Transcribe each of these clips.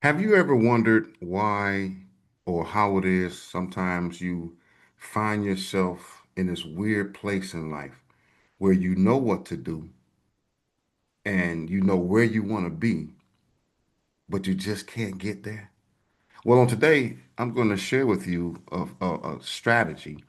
Have you ever wondered why or how it is sometimes you find yourself in this weird place in life where you know what to do and you know where you want to be, but you just can't get there? Well, on today, I'm going to share with you a strategy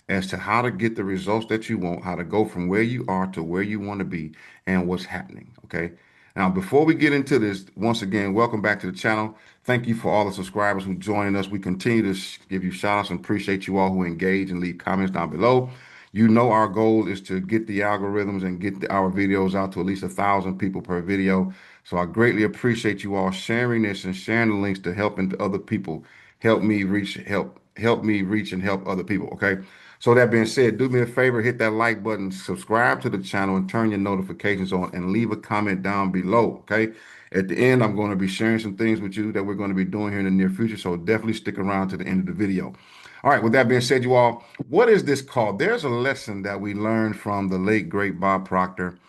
as to how to get the results that you want, how to go from where you are to where you want to be, and what's happening. Okay. Now, before we get into this, once again, welcome back to the channel. Thank you for all the subscribers who joining us. We continue to give you shout outs and appreciate you all who engage and leave comments down below. You know, our goal is to get the algorithms and get our videos out to at least 1,000 people per video. So I greatly appreciate you all sharing this and sharing the links to helping other people help me reach and help other people. Okay. So that being said, do me a favor, hit that like button, subscribe to the channel, and turn your notifications on, and leave a comment down below. Okay. At the end, I'm going to be sharing some things with you that we're going to be doing here in the near future. So definitely stick around to the end of the video. All right. With that being said, you all, what is this called? There's a lesson that we learned from the late great Bob Proctor,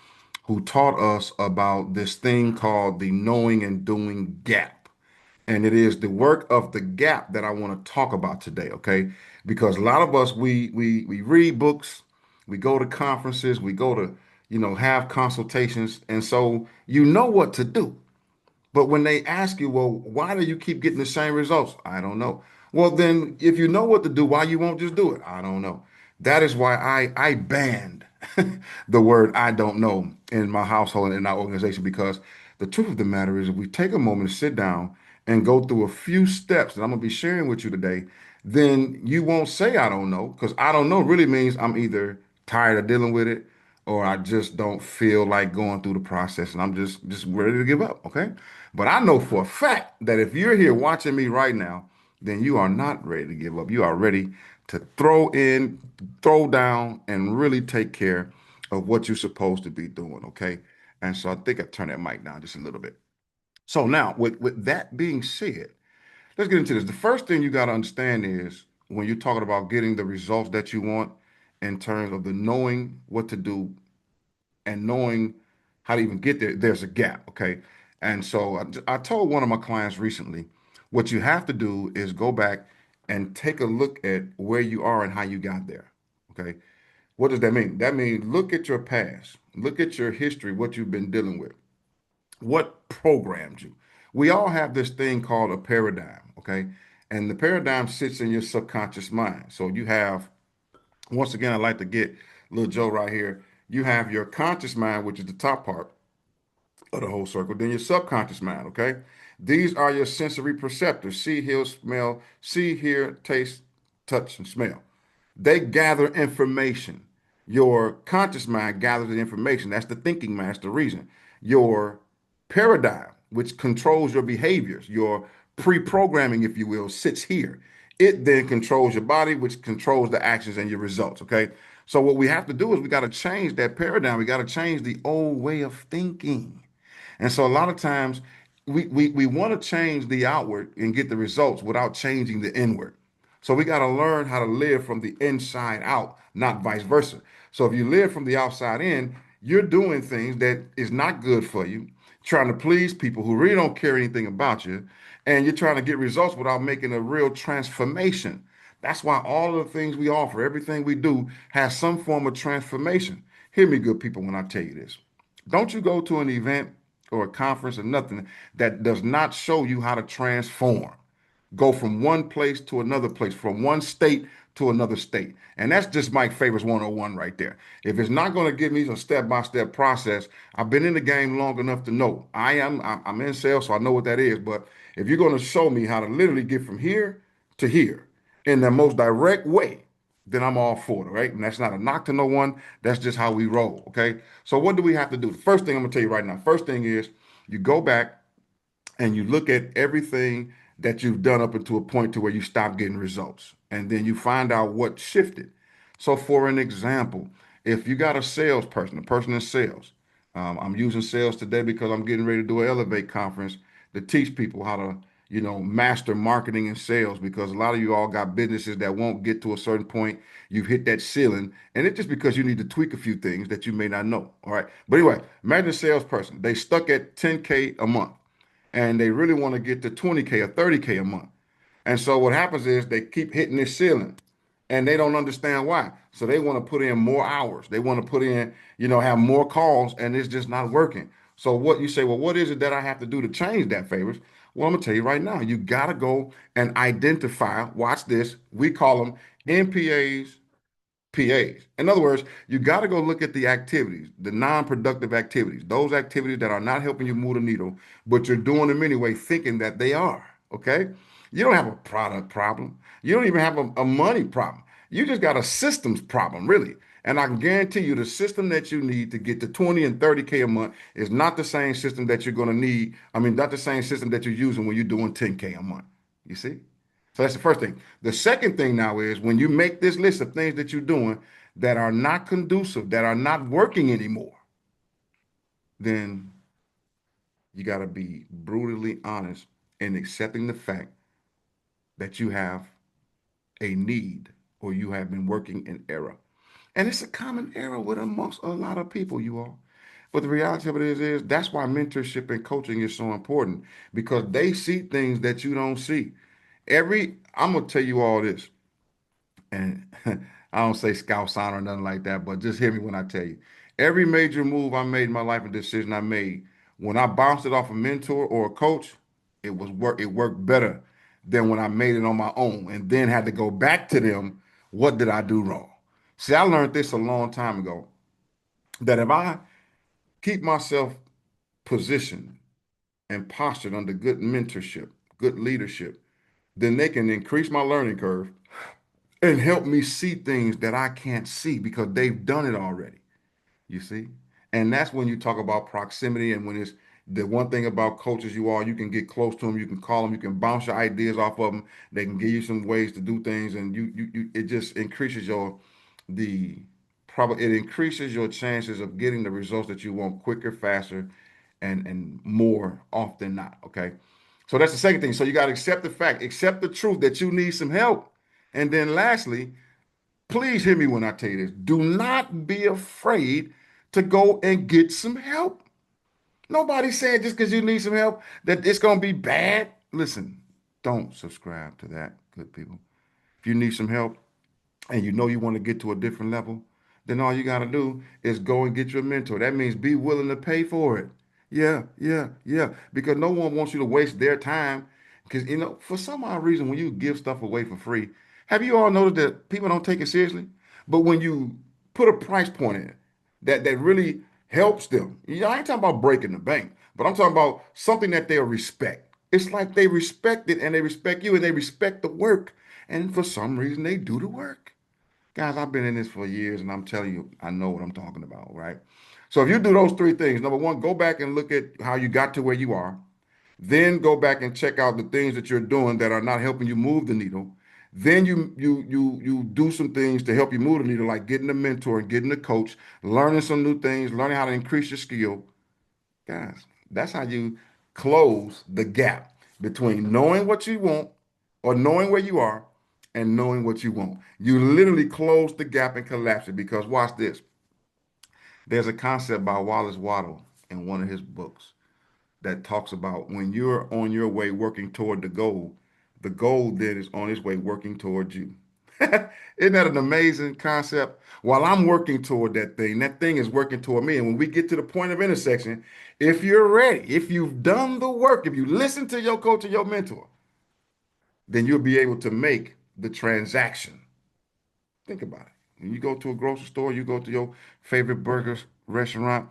who taught us about this thing called the knowing and doing gap. And it is the work of the gap that I want to talk about today, okay? Because a lot of us we read books, we go to conferences, we go to, have consultations, and so you know what to do. But when they ask you, well, why do you keep getting the same results? I don't know. Well, then if you know what to do, why you won't just do it? I don't know. That is why I banned the word I don't know in my household and in our organization, because the truth of the matter is if we take a moment to sit down and go through a few steps that I'm gonna be sharing with you today, then you won't say I don't know, because I don't know really means I'm either tired of dealing with it or I just don't feel like going through the process and I'm just ready to give up, okay? But I know for a fact that if you're here watching me right now, then you are not ready to give up. You are ready to throw in, throw down, and really take care of what you're supposed to be doing, okay? And so I think I turn that mic down just a little bit. So now, with that being said, let's get into this. The first thing you got to understand is when you're talking about getting the results that you want in terms of the knowing what to do and knowing how to even get there, there's a gap, okay? And so I told one of my clients recently, what you have to do is go back and take a look at where you are and how you got there, okay? What does that mean? That means look at your past, look at your history, what you've been dealing with, what programmed you. We all have this thing called a paradigm, okay? And the paradigm sits in your subconscious mind. So you have, once again, I'd like to get little Joe right here. You have your conscious mind, which is the top part of the whole circle, then your subconscious mind, okay? These are your sensory perceptors: see, hear, smell, see, hear, taste, touch, and smell. They gather information. Your conscious mind gathers the information. That's the thinking mind, that's the reason. Your paradigm, which controls your behaviors, your pre-programming, if you will, sits here. It then controls your body, which controls the actions and your results, okay? So what we have to do is we got to change that paradigm. We got to change the old way of thinking. And so a lot of times we want to change the outward and get the results without changing the inward. So we got to learn how to live from the inside out, not vice versa. So if you live from the outside in, you're doing things that is not good for you, trying to please people who really don't care anything about you, and you're trying to get results without making a real transformation. That's why all of the things we offer, everything we do, has some form of transformation. Hear me, good people, when I tell you this. Don't you go to an event or a conference or nothing that does not show you how to transform. Go from one place to another place, from one state to another state. And that's just Mike Favors 101 right there. If it's not going to give me a step-by-step process, I've been in the game long enough to know. I'm in sales, so I know what that is. But if you're going to show me how to literally get from here to here in the most direct way, then I'm all for it, right? And that's not a knock to no one. That's just how we roll, okay? So what do we have to do? The first thing I'm gonna tell you right now, first thing is you go back and you look at everything that you've done up until a point to where you stop getting results. And then you find out what shifted. So for an example, if you got a salesperson, a person in sales, I'm using sales today because I'm getting ready to do an Elevate conference to teach people how to, master marketing and sales, because a lot of you all got businesses that won't get to a certain point. You've hit that ceiling, and it's just because you need to tweak a few things that you may not know. All right. But anyway, imagine a salesperson. They stuck at 10K a month. and they really want to get to 20K or 30K a month. And so what happens is they keep hitting this ceiling and they don't understand why. So they want to put in more hours. They want to put in, have more calls, and it's just not working. So what you say, well, what is it that I have to do to change that, Favors? Well, I'm gonna tell you right now, you gotta go and identify, watch this. We call them NPAs, PAs. In other words, you got to go look at the activities, the non-productive activities, those activities that are not helping you move the needle, but you're doing them anyway, thinking that they are. Okay? You don't have a product problem. You don't even have a money problem. You just got a systems problem, really. And I can guarantee you the system that you need to get to 20 and 30K a month is not the same system that you're going to need. I mean, not the same system that you're using when you're doing 10K a month. You see? So that's the first thing. The second thing now is when you make this list of things that you're doing that are not conducive, that are not working anymore, then you got to be brutally honest in accepting the fact that you have a need or you have been working in error. And it's a common error with amongst a lot of people, you all. But the reality of it is that's why mentorship and coaching is so important because they see things that you don't see. I'm gonna tell you all this. And I don't say scout sign or nothing like that, but just hear me when I tell you. Every major move I made in my life and decision I made, when I bounced it off a mentor or a coach, it worked better than when I made it on my own and then had to go back to them. What did I do wrong? See, I learned this a long time ago that if I keep myself positioned and postured under good mentorship, good leadership, then they can increase my learning curve and help me see things that I can't see because they've done it already. You see? And that's when you talk about proximity and when it's the one thing about coaches you can get close to them, you can call them, you can bounce your ideas off of them. They can give you some ways to do things and it just increases the it increases your chances of getting the results that you want quicker, faster, and more often not. Okay. So that's the second thing. So you got to accept the fact, accept the truth that you need some help. And then lastly, please hear me when I tell you this. Do not be afraid to go and get some help. Nobody said just because you need some help that it's going to be bad. Listen, don't subscribe to that, good people. If you need some help, and you know you want to get to a different level, then all you got to do is go and get your mentor. That means be willing to pay for it. Yeah, yeah, yeah. Because no one wants you to waste their time. Because, for some odd reason, when you give stuff away for free, have you all noticed that people don't take it seriously? But when you put a price point in it that really helps them, I ain't talking about breaking the bank, but I'm talking about something that they'll respect. It's like they respect it and they respect you and they respect the work. And for some reason, they do the work. Guys, I've been in this for years and I'm telling you, I know what I'm talking about, right? So if you do those three things, number one, go back and look at how you got to where you are. Then go back and check out the things that you're doing that are not helping you move the needle. Then you do some things to help you move the needle, like getting a mentor and getting a coach, learning some new things, learning how to increase your skill. Guys, that's how you close the gap between knowing what you want or knowing where you are and knowing what you want. You literally close the gap and collapse it because watch this. There's a concept by Wallace Waddle in one of his books that talks about when you're on your way working toward the goal then is on its way working toward you. Isn't that an amazing concept? While I'm working toward that thing is working toward me. And when we get to the point of intersection, if you're ready, if you've done the work, if you listen to your coach or your mentor, then you'll be able to make the transaction. Think about it. When you go to a grocery store, you go to your favorite burger restaurant,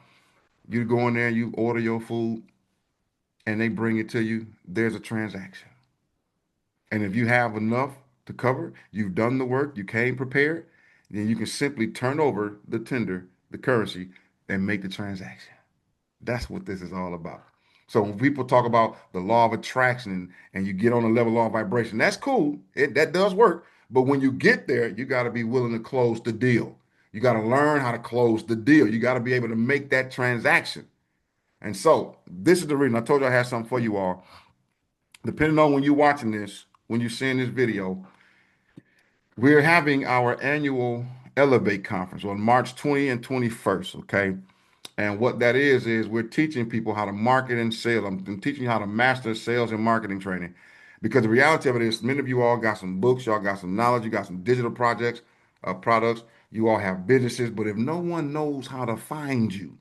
you go in there, you order your food, and they bring it to you, there's a transaction. And if you have enough to cover, you've done the work, you came prepared, then you can simply turn over the tender, the currency, and make the transaction. That's what this is all about. So when people talk about the law of attraction and you get on a level law of vibration, that's cool. That does work. But when you get there, you got to be willing to close the deal. You got to learn how to close the deal. You got to be able to make that transaction. And so this is the reason I told you I had something for you all. Depending on when you're watching this, when you're seeing this video, we're having our annual Elevate conference on March 20 and 21st. Okay. And what that is we're teaching people how to market and sell. I'm teaching you how to master sales and marketing training. Because the reality of it is, many of you all got some books, y'all got some knowledge, you got some digital projects, products, you all have businesses, but if no one knows how to find you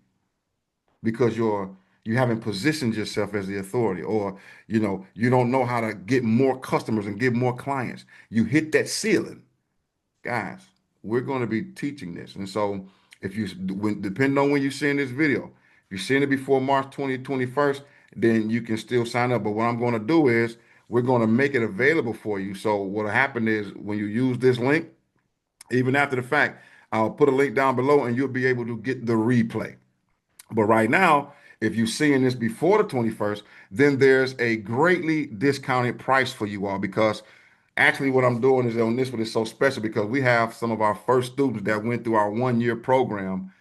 because you haven't positioned yourself as the authority, or you don't know how to get more customers and get more clients, you hit that ceiling. Guys, we're going to be teaching this. And so if you, depending on when you're seeing this video, if you're seeing it before March 2021, then you can still sign up. But what I'm going to do is we're going to make it available for you. So what'll happen is when you use this link, even after the fact, I'll put a link down below and you'll be able to get the replay. But right now, if you're seeing this before the 21st, then there's a greatly discounted price for you all, because actually what I'm doing is on this one is so special because we have some of our first students that went through our 1 year program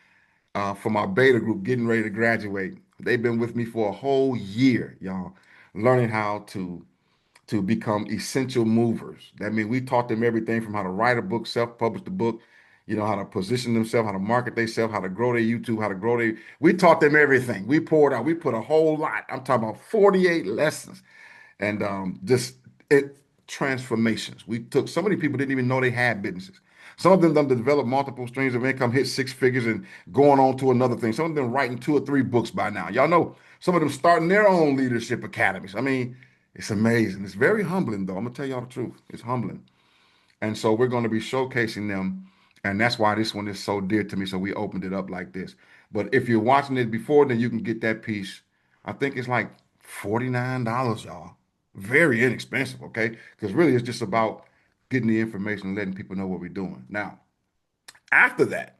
from our beta group getting ready to graduate. They've been with me for a whole year, y'all, learning how to become essential movers. That means we taught them everything from how to write a book, self-publish the book, how to position themselves, how to market themselves, how to grow their YouTube, how to grow their. We taught them everything. We poured out. We put a whole lot. I'm talking about 48 lessons, and just it transformations. We took so many people didn't even know they had businesses. Some of them done develop multiple streams of income, hit six figures, and going on to another thing. Some of them writing 2 or 3 books by now. Y'all know some of them starting their own leadership academies. I mean, it's amazing. It's very humbling, though. I'm gonna tell y'all the truth. It's humbling. And so we're going to be showcasing them. And that's why this one is so dear to me. So we opened it up like this. But if you're watching it before, then you can get that piece. I think it's like $49, y'all. Very inexpensive, okay? Because really it's just about getting the information and letting people know what we're doing. Now, after that,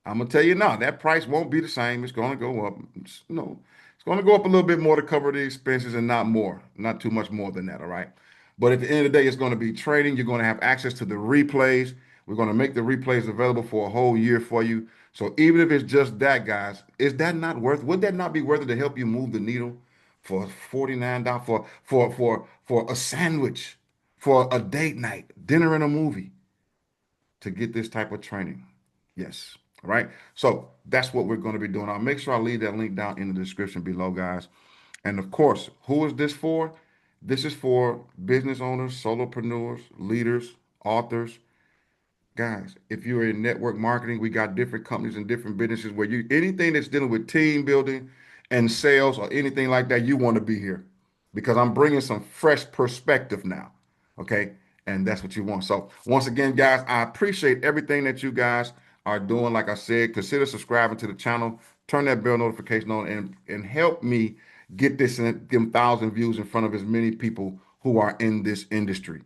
I'm gonna tell you now, that price won't be the same. It's gonna go up. It's gonna go up a little bit more to cover the expenses and not more, not too much more than that. All right. But at the end of the day, it's gonna be training. You're gonna have access to the replays. We're gonna make the replays available for a whole year for you. So even if it's just that, guys, is that not worth? Would that not be worth it to help you move the needle for $49 for a sandwich, for a date night, dinner and a movie? To get this type of training. Yes. All right. So that's what we're going to be doing. I'll make sure I leave that link down in the description below, guys. And of course, who is this for? This is for business owners, solopreneurs, leaders, authors, guys. If you're in network marketing, we got different companies and different businesses where you anything that's dealing with team building and sales or anything like that, you want to be here because I'm bringing some fresh perspective now. Okay. And that's what you want. So once again, guys, I appreciate everything that you guys are doing. Like I said, consider subscribing to the channel, turn that bell notification on, and help me get this in them 1,000 views in front of as many people who are in this industry.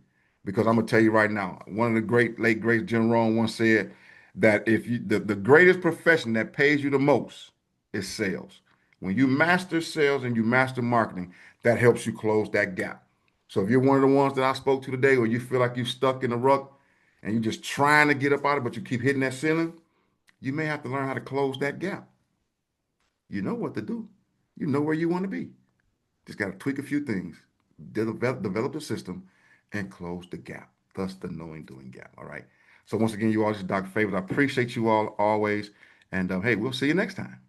Because I'm gonna tell you right now, one of the late great Jim Rohn once said that if you the greatest profession that pays you the most is sales. When you master sales and you master marketing, that helps you close that gap. So if you're one of the ones that I spoke to today, or you feel like you're stuck in a rut and you're just trying to get up out of it, but you keep hitting that ceiling, you may have to learn how to close that gap. You know what to do. You know where you want to be. Just got to tweak a few things, develop the system, and close the gap. Thus, the knowing doing gap. All right. So once again, you all, this is Dr. Favors. I appreciate you all always. And hey, we'll see you next time.